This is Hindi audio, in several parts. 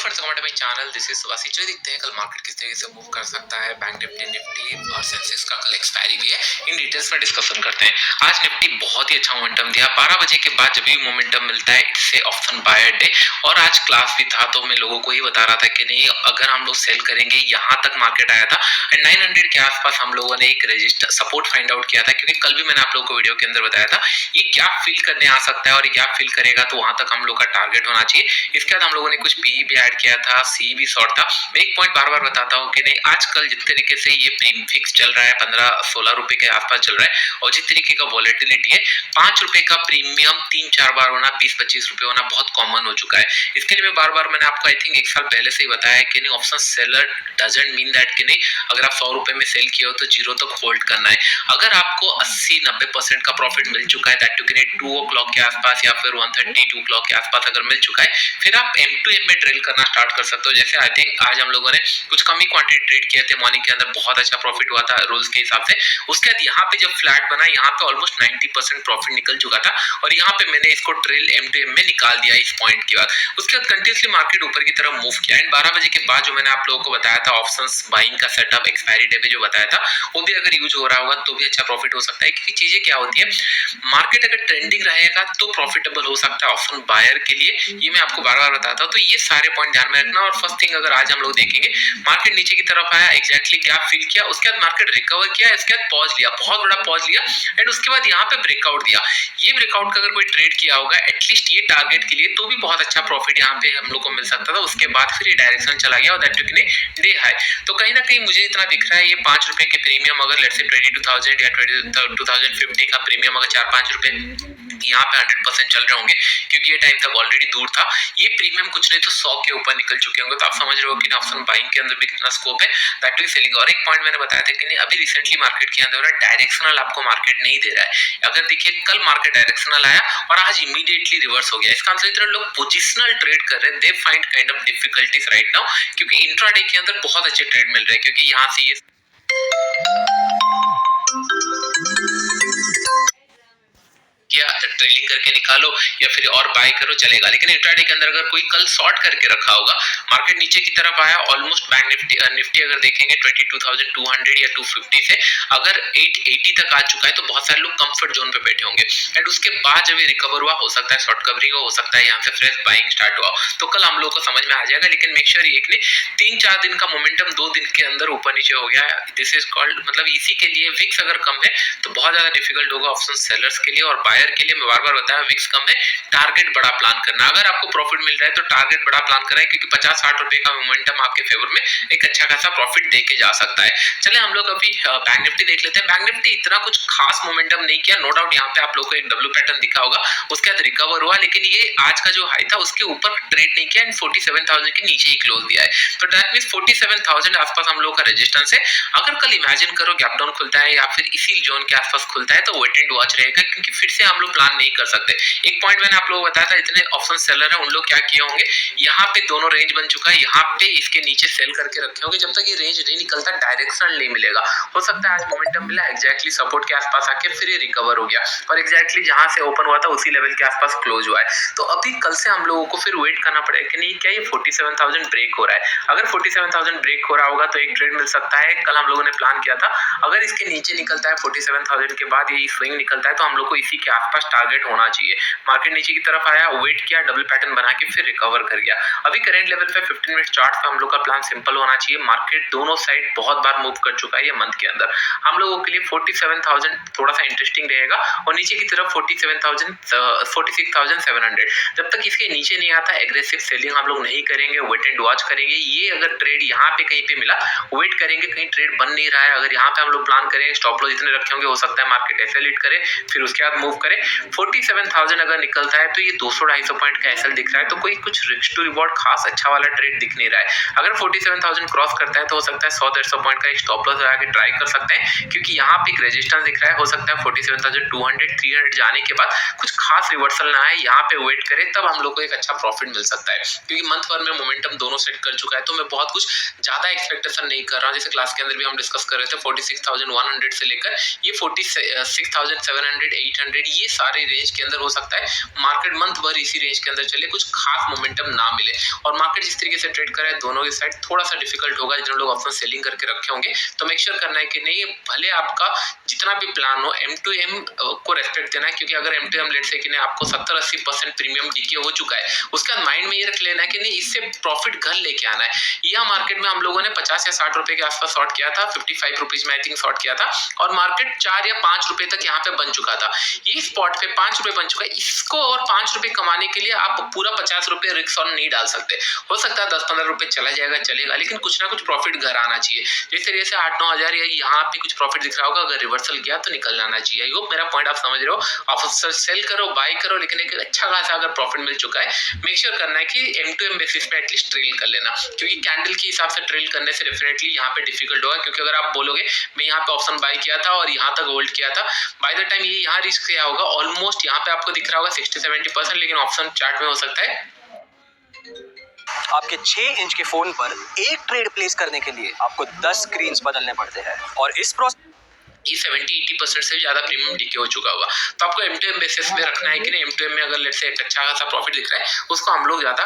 Friends, welcome to my channel. This is Subhash. चलिए देखते हैं कल मार्केट किस तरीके से मूव कर सकता है। बैंक निफ्टी और सेंसेक्स का कल एक्सपायरी भी है, इन डिटेल्स में डिस्कशन करते हैं। आज निफ्टी बहुत ही अच्छा मोमेंटम दिया। 12 बजे के बाद जब भी मोमेंटम मिलता है it's a option buyer day, और आज क्लास भी था तो मैं लोगों को ही बता रहा था कि नहीं, अगर हम लोग सेल करेंगे, यहाँ तक मार्केट आया था एंड 900 के आसपास हम लोगों ने एक रजिस्टर सपोर्ट फाइंड आउट किया था, क्योंकि कल भी मैंने आप लोगों को वीडियो के अंदर बताया था ये गैप फिल करने आ सकता है, और ये गैप फिल करेगा तो वहां तक हम लोग का टारगेट होना चाहिए। इसके बाद हम लोगों ने कुछ पी भी ऐड किया था, सी भी शॉर्ट था। मैं एक पॉइंट बार बार बताता हूँ कि नहीं, आजकल जिस तरीके से ये फिक्स चल रहा है 15-16 रुपए के आसपास चल रहा है, और जिस तरीके का वॉलेटिलिटी है, 5 रुपए का प्रीमियम 3-4 बार होना, 20-25 रुपए होना बहुत कॉमन हो चुका है। इसके लिए मैं बार बार मैंने आपको आई थिंक 1 साल पहले से ही बताया है कि नहीं, option seller doesn't mean that कि नहीं अगर आप 100 रुपए में सेल किए हो तो जीरो तक होल्ड करना है। अगर आपको 80-90% का प्रॉफिट मिल चुका है, दैट टू कि नहीं 2 o'clock के आसपास या फिर 1:30 2 o'clock के आसपास अगर मिल चुका है, फिर आप एम टू एम में ट्रेल करना स्टार्ट कर सकते हो। जैसे आई थिंक आज हम लोगों ने कुछ कम ही क्वांटिटी ट्रेड किए थे, मॉर्निंग के अंदर बहुत अच्छा प्रॉफिट हुआ था रूल्स के हिसाब से। उसके बाद यहाँ पे जब फ्लैट बना, यहाँ पे ऑलमोस्ट 90% प्रॉफिट निकल चुका था, और यहाँ पे मैंने इसको ट्रेल एम टू एम में निकाल दिया इस पॉइंट के बाद। उसके बाद कंटिन्यूसली मार्केट ऊपर की तरफ मूव किया एंड 12 बजे के बाद जो मैंने आप लोगों को बताया था ऑप्शंस बाइंग का सेटअप एक्सपायरी डे पे जो बताया था, वो भी अगर यूज हो रहा होगा तो भी अच्छा प्रॉफिट हो सकता है। क्योंकि चीजें क्या होती है, मार्केट अगर ट्रेंडिंग रहेगा तो प्रॉफिटेबल हो सकता है ऑप्शन बायर के लिए, ये मैं आपको बार बार बताता हूँ। तो ये सारे पॉइंट ध्यान में रखना। और फर्स्ट थिंग, अगर आज हम लोग देखेंगे मार्केट नीचे की तरफ आया, एग्जैक्टली गैप फिल किया, उसके बाद मार्केट रिकवर किया, इसके बाद पॉज लिया, बहुत बड़ा पॉज लिया एंड उसके बाद यहाँ पे ब्रेकआउट दिया। ये ब्रेकआउट का अगर कोई ट्रेड किया होगा एटलीस्ट ये टारगेट के लिए, तो भी बहुत अच्छा प्रॉफिट यहाँ पे हम लोग को मिल सकता था। उसके बाद फिर ये डायरेक्शन चला गया, और दैट टू कि डे हाई। तो कहीं ना कहीं मुझे इतना दिख रहा है, ये 5 रुपए के प्रीमियम अगर लेट्स से 22,000 या 2050 का प्रीमियम अगर 4-5 रुपए यहाँ पे 100% चल रहे होंगे, क्योंकि ये टाइम तक ऑलरेडी दूर था। ये प्रीमियम कुछ नहीं तो 100 के ऊपर निकल चुके होंगे, तो आप समझ रहे हो कि ऑप्शन बाइंग के अंदर भी कितना स्कोप है, दैट इज सेलिंग। और एक पॉइंट मैंने बताया था कि नहीं, अभी रिसेंटली मार्केट के अंदर डायरेक्शनल आपको मार्केट नहीं दे रहा है। अगर देखिए कल मार्केट डायरेक्शनल आया और आज इमीडिएटली रिवर्स हो गया, इसका आंसर इतना लोग पोजिशनल ट्रेड कर रहे हैं, they find kind of difficulties right now, क्योंकि इंट्राडे के अंदर बहुत अच्छे ट्रेड मिल रहे हैं, क्योंकि यहाँ से ये या ट्रेलिंग करके निकालो या फिर और बाय करो चलेगा। लेकिन इंट्राडे के अंदर अगर कोई कल शॉर्ट करके रखा होगा, मार्केट नीचे की तरफ आया, ऑलमोस्ट बैंक निफ्टी अगर देखेंगे 22,200 या 250 से अगर 880 तक आ चुका है, तो बहुत सारे लोग कंफर्ट जोन पे बैठे होंगे एंड उसके बाद जब ये रिकवर हुआ, हो सकता है शॉर्ट कवरिंग हो सकता है यहाँ से फ्रेश बाइंग स्टार्ट हुआ, तो कल हम लोग को समझ में आ जाएगा। लेकिन मेक श्योर एक नहीं, 3-4 दिन का मोमेंटम 2 दिन के अंदर ऊपर नीचे हो गया है, दिस इज कॉल्ड, मतलब इसी के लिए विक्स अगर कम है तो बहुत ज्यादा डिफिकल्ट होगा ऑप्शन सेलर्स के लिए। और बायर के लिए मैं बार बार बताया, विक्स कम है, टारगेट बड़ा प्लान करना। अगर आपको प्रॉफिट मिल रहा है तो टारगेट बड़ा प्लान करना है, क्योंकि 50-60 रुपए का मोमेंटम आपके फेवर में एक अच्छा खासा प्रॉफिट देके जा सकता है। चले हम लोग अभी बैंक निफ्टी देख लेते हैं। बैंक निफ्टी इतना कुछ खास मोमेंटम नहीं किया, नो डाउट यहाँ पे आप लोग को एक डब्ल्यू पैटर्न दिखा होगा, उसके बाद रिकवर हुआ, लेकिन ये आज का जो हाई था उसके ऊपर ट्रेड नहीं किया एंड 47,000 के नीचे ही क्लोज दिया है। तो दैट मींस 47,000 आसपास हम लोग का रेजिस्टेंस है। अगर कल इमेजिन करो गैप डाउन खुलता है या फिर इसी जोन के आसपास खुलता है, तो वेट एंड वॉच रहेगा, क्योंकि फिर से हम लोग प्लान नहीं कर सकते। एक पॉइंट मैंने आप लोगों को बताया था, इतने ऑप्शन सेलर है उन लोग क्या किए होंगे, यहाँ पे दोनों रेंज बन चुका है, यहाँ पे इसके नीचे सेल करके रखे होंगे, जब तक ये रेंज नहीं निकलता डायरेक्शनल नहीं मिलेगा। हो सकता है आज मोमेंटम मिला, एग्जैक्टली सपोर्ट के आसपास आके फिर ये रिकवर हो गया और एग्जैक्टली जहां से ओपन हुआ था उसी लेवल के आसपास क्लोज हुआ है। तो अभी कल से हम लोगों को फिर वेट करना पड़ेगा कि नहीं, क्या ये 47,000 ब्रेक हो रहा है। अगर 47,000 ब्रेक हो रहा होगा तो एक ट्रेड मिल सकता है, कल हम लोगों ने प्लान किया था। अगर इसके नीचे निकलता है 47,000 के बाद ये स्विंग निकलता है, तो हम लोग को इसी के आसपास टारगेट होना चाहिए। मार्केट नीचे की तरफ आया, वेट किया, डबल पैटर्न बना के फिर रिकवर कर गया। अभी करंट लेवल पे 15 मिनट चार्ट पे हम लोग का प्लान सिंपल होना चाहिए। मार्केट दोनों साइड बहुत बार मूव कर चुका है ये मंथ के अंदर, हम लोगों के लिए 47,000 थोड़ा सा इंटरेस्टिंग रहेगा, और नीचे की तरफ 46,700। जब तक इसके नीचे नहीं आता एग्रेसिव सेलिंग हम लोग नहीं करेंगे, वेट एंड वॉच करेंगे। ये अगर ट्रेड यहाँ पे कहीं पे मिला, वेट करेंगे, कहीं ट्रेड बन नहीं रहा है, अगर यहाँ पे हम लोग प्लान करें, स्टॉप लॉस जितने रखे होंगे, हो सकता है मार्केट ऐसे लीड करे, फिर उसके बाद मूव करे। 47,000 अगर निकलता है तो ये 200-250 पॉइंट का एसएल दिख रहा है, तो कोई कुछ रिस्क टू रिवॉर्ड खास अच्छा वाला ट्रेड दिख नहीं रहा है। अगर 47,000 क्रॉस करता है तो हो सकता है 100-150 पॉइंट का एक स्टॉप लॉस लगा के ट्राई कर सकते हैं, क्योंकि यहाँ पे एक रेजिस्टेंस दिख रहा है। हो सकता है 47,200-300 जाने के बाद कुछ खास रिवर्सल ना आए, यहाँ पे वेट करें, तब हम लोग को एक अच्छा प्रॉफिट मिल सकता है, क्योंकि मंथ भर में मोमेंटम दोनों सेट कर चुका है। तो मैं बहुत कुछ ज्यादा एक्सपेक्टेशन नहीं कर रहा हूँ। जैसे क्लास के अंदर भी हम डिस्कस कर रहे थे, 46,100 से लेकर ये 46,700, 800, ये सारे रेंज के अंदर हो सकता है मार्केट मंथ भर इसी रेंज के अंदर चले, कुछ खास मोमेंटम ना मिले और मार्केट जिस तरीके से ट्रेड करे दोनों की साइड थोड़ा सा डिफिकल्ट होगा। जिन लोग ऑप्शन सेलिंग करके रखे होंगे तो मेक श्योर करना है कि नहीं, भले आपका जितना भी प्लान हो M2M को रेस्पेक्ट देना है, क्योंकि अगर M2M लेट से कि नहीं आपको 70-80% प्रीमियम डीके हो चुका है, उसके बाद माइंड में ये रख लेना है कि नहीं इससे प्रॉफिट घर लेके आना है। यह मार्केट में हम लोगों ने 50 या 60 रुपए के आसपास शॉर्ट किया था, 55 रुपीज में आई थिंक शॉर्ट किया था और मार्केट 4 या 5 रुपए तक यहाँ पे बन चुका था। ये स्पॉट पे 5 रुपए बन चुका है, इसको और 5 रुपए कमाने के लिए आप पूरा 50 रुपए रिस्क ऑन नहीं डाल सकते। हो सकता है 10-15 रुपए चला जाएगा, चलेगा, लेकिन कुछ ना कुछ प्रॉफिट घर आना चाहिए। जिस तरीके से 8-9 हजार या यहाँ पे कुछ प्रॉफिट दिख रहा होगा, अगर रिवर्सल गया तो निकल जाना चाहिए। आई होप मेरा पॉइंट आप समझ रहे हो। आप सेल करो, बाय करो, लेकिन एक अच्छा खासा अगर प्रॉफिट मिल चुका है, मेक श्योर करना है कि M2M बेसिस पे एटलीस्ट ट्रेल कर लेना, क्योंकि कैंडल के हिसाब से ट्रेल करने से डेफिनेटली यहाँ पे डिफिकल्ट होगा। क्योंकि अगर आप बोलोगे मैं यहाँ पे ऑप्शन बाय किया था और यहाँ तक होल्ड किया था, बाय द टाइम ये यहाँ रिस्क क्या होगा, ऑलमोस्ट यहाँ पे आपको दिख रहा होगा 60-70%, लेकिन ऑप्शन चार्ट में हो सकता है आपके 6 इंच के फोन पर एक ट्रेड प्लेस करने के लिए आपको 10 स्क्रीन्स बदलने पड़ते हैं और इस प्रोसेस ये 70-80% से ज्यादा प्रीमियम डीके हो चुका होगा। तो आपको M2M बेसिस पे रखना है कि नहीं, M2M में अगर लेट से एक अच्छा खासा प्रॉफिट दिख रहा है उसको हम लोग ज्यादा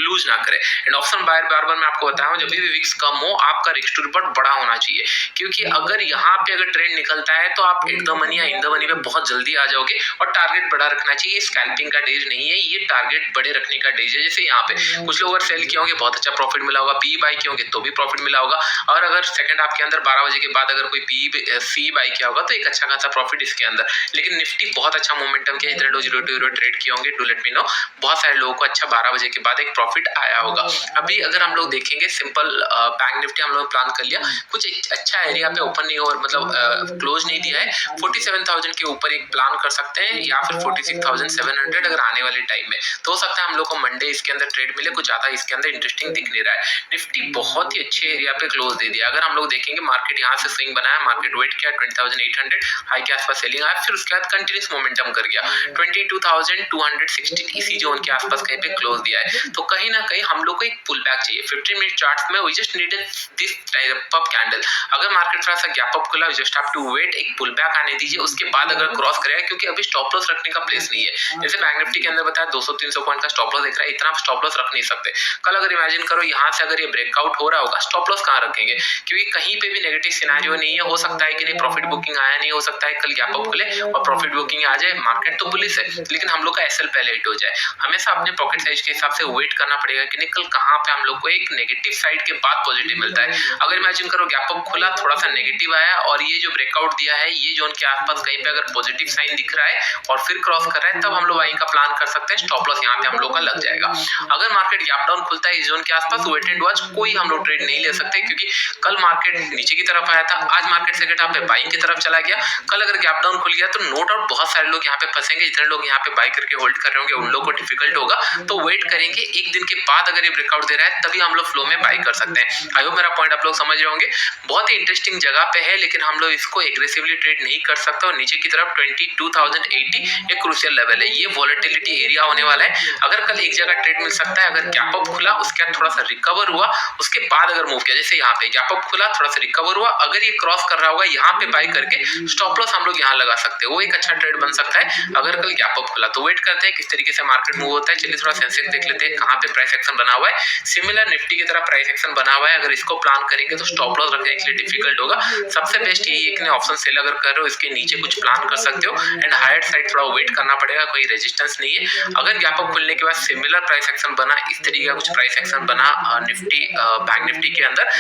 लूज ना करें। एंड ऑप्शन बायर बार बार मैं आपको बताया जब भी विक्स कम हो आपका रिस्क टू रिवॉर्ड बड़ा होना चाहिए, क्योंकि अगर यहाँ पे अगर ट्रेंड निकलता है तो आप एट द मनी या इन द मनी पे बहुत जल्दी आ जाओगे और टारगेट बड़ा रखना चाहिए। स्कैल्पिंग का डेज नहीं है, ये टारगेट बड़े रखने का डेज है। जैसे यहाँ पे कुछ लोग अगर सेल किए होंगे बहुत अच्छा प्रॉफिट मिला होगा, पी बाई किए होंगे तो भी प्रॉफिट मिला होगा, और अगर सेकंड हाफ के अंदर 12 बजे के बाद अगर कोई पी सी बाई किया होगा तो एक अच्छा खासा प्रॉफिट इसके अंदर। लेकिन निफ्टी बहुत अच्छा मोमेंटम किया, इधर 0.02 ट्रेड किए होंगे, डू लेट मी नो। बहुत सारे लोगों को अच्छा 12 बजे के बाद एक प्रॉफिट आया होगा। अभी अगर हम लोग देखेंगे सिंपल बैंक निफ्टी हम लोग प्लान कर लिया, कुछ अच्छा एरिया पे ओपन नहीं और मतलब क्लोज नहीं दिया है, 47,000 के ऊपर एक प्लान कर सकते हैं या फिर 46,700 अगर आने वाले टाइम में, तो हो सकता है हम लोग को मंडे इसके अंदर ट्रेड मिले। कुछ ज्यादा इसके अंदर इंटरेस्टिंग दिख नहीं रहा है। निफ्टी बहुत ही अच्छे एरिया पे क्लोज दे दिया। अगर हम लोग देखेंगे मार्केट यहाँ से स्विंग बनाया, मार्केट वेट किया 20,800 हाई के आसपास सेलिंग आया, फिर उसके बाद कंटिन्यूस मोमेंटम कर गया 22,216 इसी जोन के आसपास कहीं पे क्लोज दिया है। तो कहीं ना कहीं हम लोग को एक पुल बैक चाहिए 15 मिनट चार्ट में। We just need this type of candle. अगर मार्केट थोड़ा सा गैप अप खुला, जस्ट हैव टू वेट, एक पुल बैक आने दीजिए, उसके बाद अगर क्रॉस करेगा, क्योंकि अभी स्टॉप लॉस रखने का प्लेस नहीं है। जैसे बैंक निफ्टी के अंदर बताया 200-300 पॉइंट का स्टॉप लॉस दिख रहा है, इतना स्टॉप लॉस रख नहीं सकते। कल अगर इमेजिन करो यहाँ से अगर ये ब्रेकआउट हो रहा होगा, स्टॉप लॉस कहाँ रखेंगे, क्योंकि कहीं पे भी नेगेटिव सिनेरियो नहीं है। हो सकता है कि नहीं प्रॉफिट बुकिंग आया, नहीं हो सकता है कल गैप अप खुले और प्रॉफिट बुकिंग आ जाए। मार्केट तो पुलिस है, लेकिन हम लोग का एसएल पहले हिट हो जाए। हमेशा अपने पॉकेट साइज के हिसाब से वेट करना पड़ेगा कि नहीं कल कहाँ पे हम लोग को एक नेगेटिव साइड के बाद पॉजिटिव मिलता है। अगर इमेजिन करो गैप अप खुला, थोड़ा सा नेगेटिव आया और ये जो ब्रेकआउट दिया है, ये जोन के आसपास कहीं पे अगर पॉजिटिव साइन दिख रहा है और फिर क्रॉस कर रहा है, तब हम लोग बाइंग का प्लान कर सकते हैं। स्टॉप लॉस यहाँ पे हम लोग का लग जाएगा। अगर मार्केट गैप डाउन खुलता है इस जोन के आसपास, वेट एंड वॉच, कोई हम लोग ट्रेड नहीं ले सकते, क्योंकि कल मार्केट नीचे की तरफ आया था, आज मार्केट सेकंड हाफ पे बाइंग की तरफ चला गया। कल अगर गैप डाउन खुल गया तो नो डाउट बहुत सारे लोग यहाँ पे फंसेंगे। जितने लोग यहाँ पे बाय करके होल्ड कर रहे होंगे उन लोगों को डिफिकल्ट होगा, तो वेट करेंगे। एक दिन के बाद अगर ये ब्रेकआउट दे रहा है तभी हम लोग फ्लो में बाय कर सकते हैं। आई होप मेरा पॉइंट आप लोग समझ रहे होंगे। बहुत ही इंटरेस्टिंग जगह पे है, लेकिन हम लोग इसको एग्रेसिवली ट्रेड नहीं कर सकते। और नीचे की तरफ 22,080 एक क्रूशियल लेवल है, ये वॉलेटिलिटी एरिया होने वाला है। अगर कल एक जगह ट्रेड मिल सकता है, अगर गैप अप खुला उसके बाद थोड़ा सा रिकवर हुआ, उसके बाद अगर मूव किया, जैसे यहाँ पे गैप अप खुला, थोड़ा सा रिकवर हुआ, अगर ये क्रॉस कर रहा होगा यहाँ पे बाय करके स्टॉप लॉस हम लोग यहाँ लगा सकते हैं, वो एक अच्छा ट्रेड बन सकता है अगर कल गैप अप खुला। तो वेट करते हैं किस तरीके से मार्केट मूव होता है। चलिए थोड़ा सेंसेक्स देख लेते हैं कहाँ पे प्राइस एक्शन बना हुआ है। सिमिलर निफ्टी की तरह प्राइस एक्शन बना हुआ है। अगर इसको प्लान करेंगे तो स्टॉप लॉस रखने के लिए डिफिकल्ट होगा। सबसे बेस्ट यही है कि ऑप्शन सेल अगर कर रहे हो इसके नीचे कुछ प्लान कर सकते हो, एंड हायर साइड थोड़ा वेट करना पड़ेगा, कोई रेजिस्टेंस नहीं है। अगर गैप अप खुलने के बाद सिमिलर प्राइस एक्शन बना, इस तरीके का कुछ प्राइस एक्शन बना निफ्टी बैंक निफ्टी के अंदर,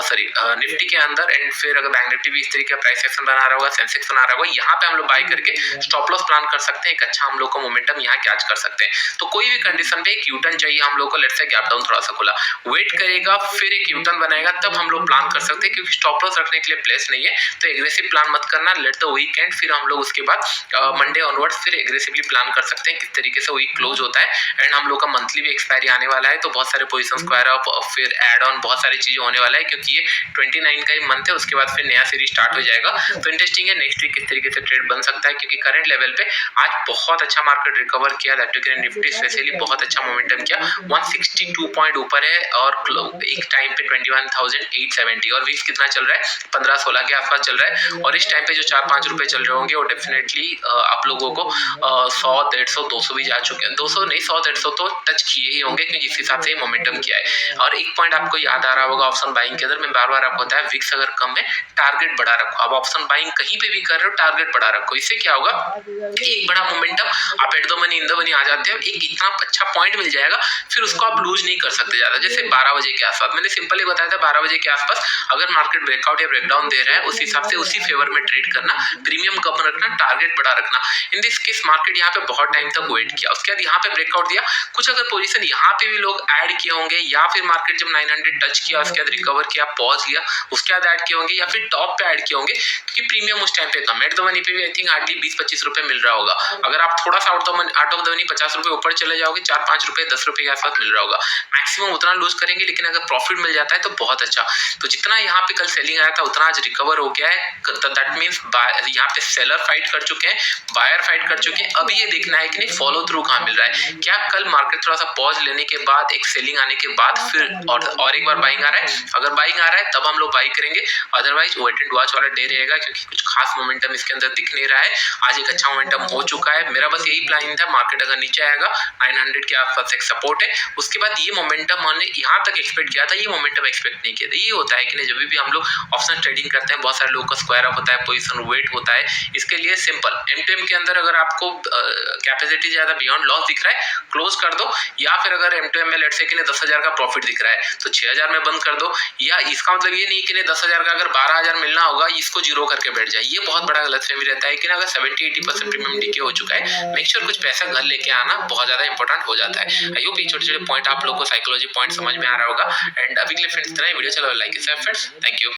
सॉरी निफ्टी के अंदर, एंड फिर अगर बैंक निफ्टी भी इस तरीके का प्राइस एक्शन बना रहा होगा, सेंसेक्स बना रहा होगा, यहाँ पे हम लोग बाय करके स्टॉप लॉस प्लान कर सकते हैं। एक अच्छा हम लोग को मोमेंटम यहाँ कैच कर सकते हैं। तो कोई भी कंडीशन पे एक यूटर्न चाहिए हम लोग को। लेट्स से गैप डाउन थोड़ा सा खुला, वेट करेगा, फिर एक यूटर्न बनाएगा, तब हम लोग प्लान कर सकते हैं, क्योंकि स्टॉप लॉस रखने के लिए प्लेस नहीं है। तो एग्रेसिव प्लान मत करना, लेट द वीकेंड, फिर हम लोग उसके बाद मंडे ऑनवर्ड्स फिर एग्रेसिवली प्लान कर सकते हैं किस तरीके से वीक क्लोज होता है। एंड हम लोग का मंथली भी एक्सपायरी आने वाला है, तो बहुत सारे पोजीशन स्क्वायर अप, फिर एड ऑन, बहुत सारी चीजें होने वाला है, क्योंकि ये 29 का ही मंथ है। उसके बाद फिर नया सीरीज स्टार्ट हो जाएगा। तो इंटरेस्टिंग है नेक्स्ट वीक किस तरीके से ट्रेड बन सकता है, क्योंकि करंट लेवल पे आज बहुत अच्छा मार्केट रिकवर किया, दैट टू निफ्टी स्पेशली बहुत अच्छा मोमेंटम किया, 162 पॉइंट ऊपर है और एक टाइम पे 21,870 और वीक्स कितना चल रहा है 15-16 के आसपास चल रहा है। और इस टाइम पे जो 4-5 रुपए चल रहे होंगे वो डेफिनेटली आप लोगों को 100, 150, 200 भी जा चुके हैं, 200 नहीं 100, 150 तो टच किए ही होंगे, क्योंकि जिस हिसाब से मोमेंटम किया है। और एक पॉइंट आपको याद आ रहा होगा ऑप्शन बाइंग के अंदर, मैं बार बार आपको बताया विक्स अगर कम है टारगेट बढ़ा रखो। आप ऑप्शन बाइंग कहीं पे भी कर रहे हो टारगेट बढ़ा रखो, इससे क्या होगा एक बड़ा मोमेंटम आप at the money in the money आ जाते हो, एक इतना अच्छा पॉइंट मिल जाएगा फिर उसको आप लूज नहीं कर सकते ज्यादा। जैसे 12 बजे के आसपास मैंने सिंपल ही बताया था, 12 बजे के आसपास अगर मार्केट ब्रेकआउट या ब्रेकडाउन दे रहा है उस हिसाब से उसी फेवर में ट्रेड करना, प्रीमियम कम रखना, टारगेट बड़ा रखना। इन दिस केस मार्केट यहाँ पे बहुत टाइम तक वेट किया, उसके बाद यहाँ पे ब्रेकआउट दिया, कुछ अगर पोजीशन यहाँ पे भी लोग ऐड किए होंगे या फिर मार्केट जब 900 टच किया उसके बाद रिकवर किया पॉज लिया उसके बाद ऐड किए होंगे या फिर टॉप पे ऐड किए होंगे, क्योंकि प्रीमियम उस टाइम पे कम एट द मनी पे भी आई थिंक हार्डली 20-25 रुपए मिल रहा होगा। अगर आप थोड़ा सा आउट ऑफ द मनी 50 रुपए ऊपर चले जाओगे 4-5 रुपए 10 रुपए के आसपास मिल रहा होगा, मैक्सिमम उतना लूज करेंगे, लेकिन अगर प्रॉफिट मिल जाता है तो बहुत अच्छा। तो जितना यहाँ पे कल सेलिंग आया था उतना आज रिकवर हो गया है, दैट मींस यहाँ पे सेलर फाइट कर चुके हैं, बायर फाइट कर चुके हैं। अभी ये देखना है कि नहीं फॉलो थ्रू कहाँ मिल रहा है, क्या कल मार्केट थोड़ा सा पॉज लेने के बाद एक सेलिंग आने के बाद फिर और एक बार बाइंग आ रहा है, अगर बाइंग आ रहा है तब हम लोग बाई करेंगे, अदरवाइज वेट एंड वॉच वाला डे रहेगा, क्योंकि कुछ खास मोमेंटम इसके अंदर दिख नहीं रहा है। आज एक अच्छा मोमेंटम हो चुका है, मेरा बस यही प्लान था मार्केट अगर नीचे आएगा 900 के आसपास एक सपोर्ट है, उसके बाद ये मोमेंटम हमने यहाँ तक एक्सपेक्ट किया था, ये मोमेंटम एक्सपेक्ट नहीं किया था। ये होता है कि नहीं जब भी हम लोग ऑप्शन ट्रेडिंग करते हैं बहुत सारे लोगों का स्क्वायर अप होता है, पोजीशन वेट होता है, इसके लिए सिंपल एमटीएम के अंदर अगर आपको कैपेसिटी ज्यादा बियॉन्ड लॉस दिख रहा है क्लोज कर दो, या फिर अगर एमटीएम में लेट्स से कि 10,000 का प्रॉफिट दिख रहा है तो 6,000 में बंद कर दो, या इसका मतलब ये नहीं कि 10,000 का अगर 12,000 मिलना होगा इसको जीरो करके बैठ जाए, ये बहुत बड़ा गलतफहमी रहता है कि अगर 70-80% प्रीमियम डीके हो चुका है, मेक श्योर कुछ पैसा घर लेके आना बहुत ज्यादा इंपॉर्टेंट हो जाता है। आई होप ये छोटे-छोटे पॉइंट आप लोग को साइकोलॉजी पॉइंट समझ में आ रहा होगा। एंड अभी के लिए फ्रेंड्स इतना ही, वीडियो चलो like and share friends, thank you.